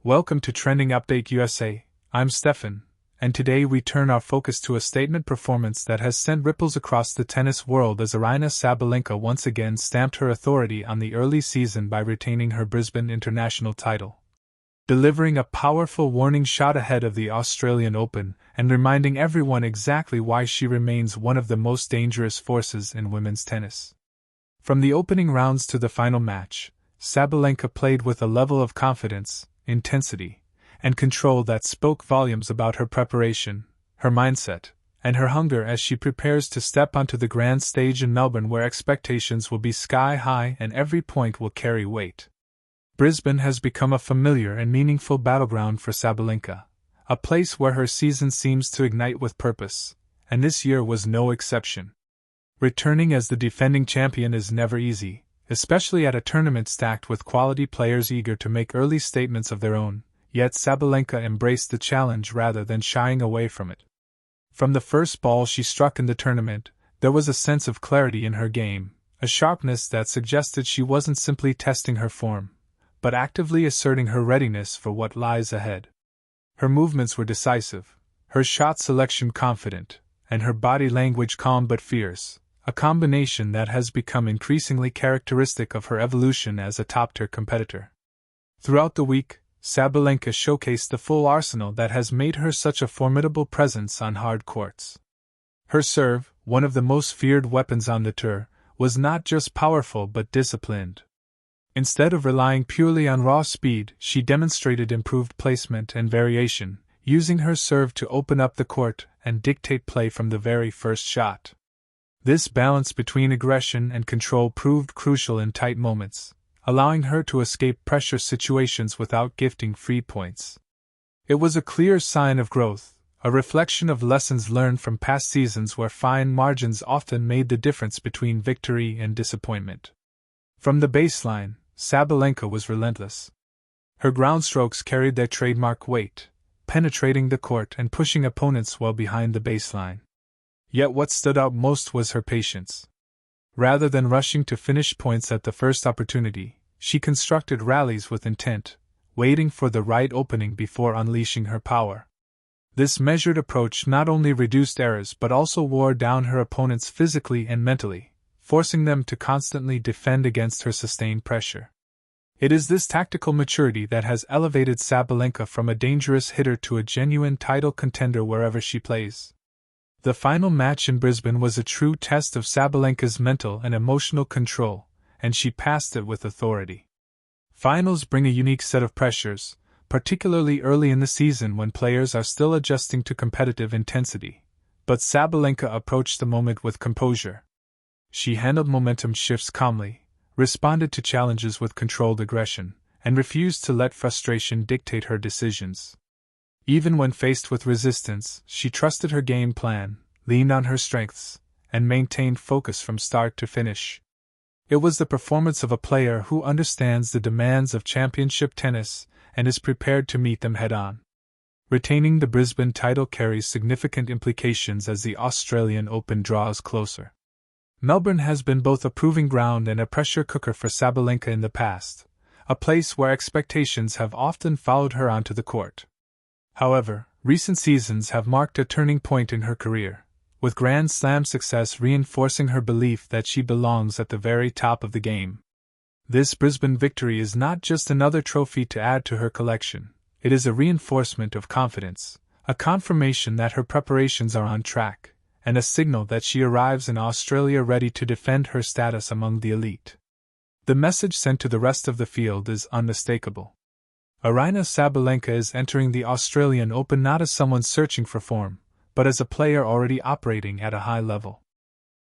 Welcome to Trending Update USA. I'm Stefan, and today we turn our focus to a statement performance that has sent ripples across the tennis world as Aryna Sabalenka once again stamped her authority on the early season by retaining her Brisbane International title. Delivering a powerful warning shot ahead of the Australian Open and reminding everyone exactly why she remains one of the most dangerous forces in women's tennis. From the opening rounds to the final match, Sabalenka played with a level of confidence, intensity, and control that spoke volumes about her preparation, her mindset, and her hunger as she prepares to step onto the grand stage in Melbourne, where expectations will be sky high and every point will carry weight. Brisbane has become a familiar and meaningful battleground for Sabalenka, a place where her season seems to ignite with purpose, and this year was no exception. Returning as the defending champion is never easy, especially at a tournament stacked with quality players eager to make early statements of their own, yet Sabalenka embraced the challenge rather than shying away from it. From the first ball she struck in the tournament, there was a sense of clarity in her game, a sharpness that suggested she wasn't simply testing her form, but actively asserting her readiness for what lies ahead. Her movements were decisive, her shot selection confident, and her body language calm but fierce, a combination that has become increasingly characteristic of her evolution as a top-tier competitor. Throughout the week, Sabalenka showcased the full arsenal that has made her such a formidable presence on hard courts. Her serve, one of the most feared weapons on the tour, was not just powerful but disciplined. Instead of relying purely on raw speed, she demonstrated improved placement and variation, using her serve to open up the court and dictate play from the very first shot. This balance between aggression and control proved crucial in tight moments, allowing her to escape pressure situations without gifting free points. It was a clear sign of growth, a reflection of lessons learned from past seasons where fine margins often made the difference between victory and disappointment. From the baseline, Sabalenka was relentless. Her ground strokes carried their trademark weight, penetrating the court and pushing opponents well behind the baseline. Yet what stood out most was her patience. Rather than rushing to finish points at the first opportunity, she constructed rallies with intent, waiting for the right opening before unleashing her power. This measured approach not only reduced errors but also wore down her opponents physically and mentally, forcing them to constantly defend against her sustained pressure. It is this tactical maturity that has elevated Sabalenka from a dangerous hitter to a genuine title contender wherever she plays. The final match in Brisbane was a true test of Sabalenka's mental and emotional control, and she passed it with authority. Finals bring a unique set of pressures, particularly early in the season when players are still adjusting to competitive intensity, but Sabalenka approached the moment with composure. She handled momentum shifts calmly, responded to challenges with controlled aggression, and refused to let frustration dictate her decisions. Even when faced with resistance, she trusted her game plan, leaned on her strengths, and maintained focus from start to finish. It was the performance of a player who understands the demands of championship tennis and is prepared to meet them head-on. Retaining the Brisbane title carries significant implications as the Australian Open draws closer. Melbourne has been both a proving ground and a pressure cooker for Sabalenka in the past, a place where expectations have often followed her onto the court. However, recent seasons have marked a turning point in her career, with Grand Slam success reinforcing her belief that she belongs at the very top of the game. This Brisbane victory is not just another trophy to add to her collection, it is a reinforcement of confidence, a confirmation that her preparations are on track, and a signal that she arrives in Australia ready to defend her status among the elite. The message sent to the rest of the field is unmistakable. Aryna Sabalenka is entering the Australian Open not as someone searching for form, but as a player already operating at a high level.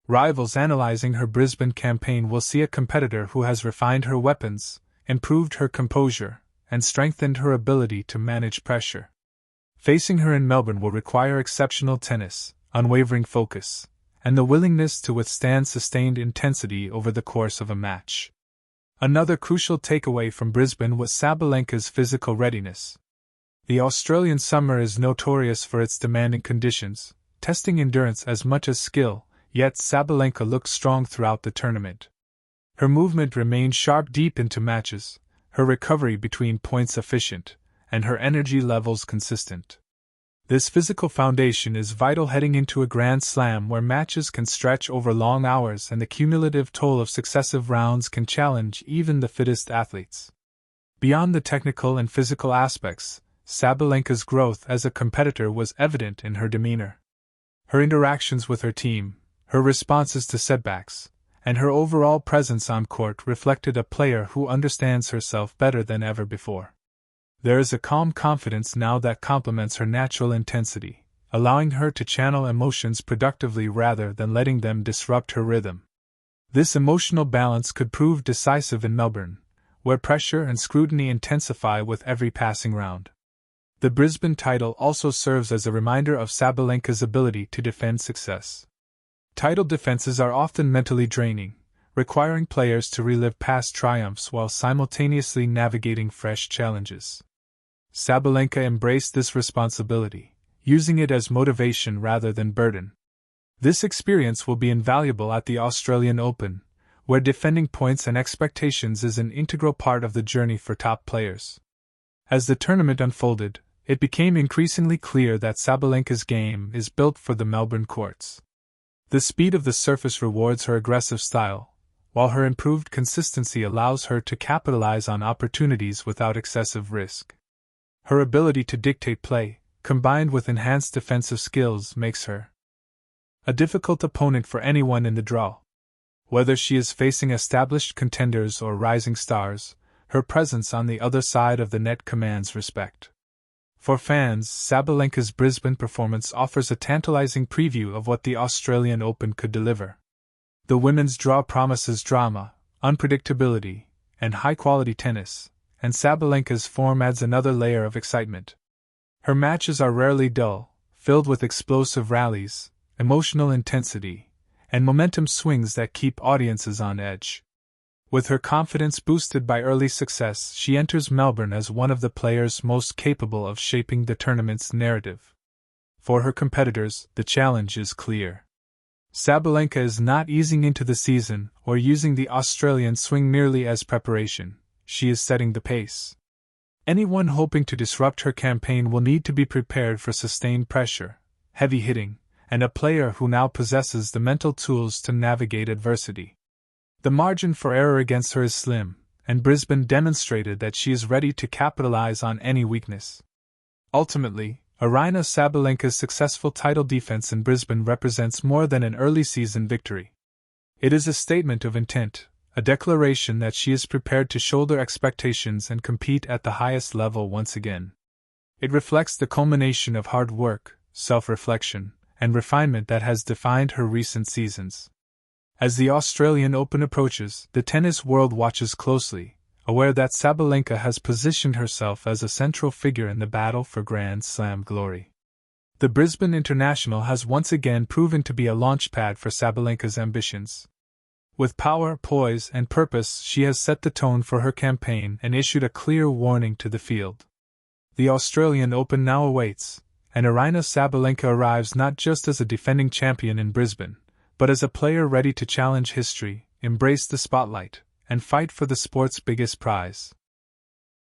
Rivals analyzing her Brisbane campaign will see a competitor who has refined her weapons, improved her composure, and strengthened her ability to manage pressure. Facing her in Melbourne will require exceptional tennis, unwavering focus, and the willingness to withstand sustained intensity over the course of a match. Another crucial takeaway from Brisbane was Sabalenka's physical readiness. The Australian summer is notorious for its demanding conditions, testing endurance as much as skill, yet Sabalenka looked strong throughout the tournament. Her movement remained sharp deep into matches, her recovery between points efficient, and her energy levels consistent. This physical foundation is vital heading into a Grand Slam where matches can stretch over long hours and the cumulative toll of successive rounds can challenge even the fittest athletes. Beyond the technical and physical aspects, Sabalenka's growth as a competitor was evident in her demeanor. Her interactions with her team, her responses to setbacks, and her overall presence on court reflected a player who understands herself better than ever before. There is a calm confidence now that complements her natural intensity, allowing her to channel emotions productively rather than letting them disrupt her rhythm. This emotional balance could prove decisive in Melbourne, where pressure and scrutiny intensify with every passing round. The Brisbane title also serves as a reminder of Sabalenka's ability to defend success. Title defenses are often mentally draining, requiring players to relive past triumphs while simultaneously navigating fresh challenges. Sabalenka embraced this responsibility, using it as motivation rather than burden. This experience will be invaluable at the Australian Open, where defending points and expectations is an integral part of the journey for top players. As the tournament unfolded, it became increasingly clear that Sabalenka's game is built for the Melbourne courts. The speed of the surface rewards her aggressive style, while her improved consistency allows her to capitalize on opportunities without excessive risk. Her ability to dictate play, combined with enhanced defensive skills, makes her a difficult opponent for anyone in the draw. Whether she is facing established contenders or rising stars, her presence on the other side of the net commands respect. For fans, Sabalenka's Brisbane performance offers a tantalizing preview of what the Australian Open could deliver. The women's draw promises drama, unpredictability, and high-quality tennis, and Sabalenka's form adds another layer of excitement. Her matches are rarely dull, filled with explosive rallies, emotional intensity, and momentum swings that keep audiences on edge. With her confidence boosted by early success, she enters Melbourne as one of the players most capable of shaping the tournament's narrative. For her competitors, the challenge is clear. Sabalenka is not easing into the season or using the Australian swing merely as preparation. She is setting the pace. Anyone hoping to disrupt her campaign will need to be prepared for sustained pressure, heavy hitting, and a player who now possesses the mental tools to navigate adversity. The margin for error against her is slim, and Brisbane demonstrated that she is ready to capitalize on any weakness. Ultimately, Aryna Sabalenka's successful title defense in Brisbane represents more than an early season victory. It is a statement of intent, a declaration that she is prepared to shoulder expectations and compete at the highest level once again. It reflects the culmination of hard work, self-reflection, and refinement that has defined her recent seasons. As the Australian Open approaches, the tennis world watches closely, aware that Sabalenka has positioned herself as a central figure in the battle for Grand Slam glory. The Brisbane International has once again proven to be a launchpad for Sabalenka's ambitions. With power, poise, and purpose, she has set the tone for her campaign and issued a clear warning to the field. The Australian Open now awaits, and Aryna Sabalenka arrives not just as a defending champion in Brisbane, but as a player ready to challenge history, embrace the spotlight, and fight for the sport's biggest prize.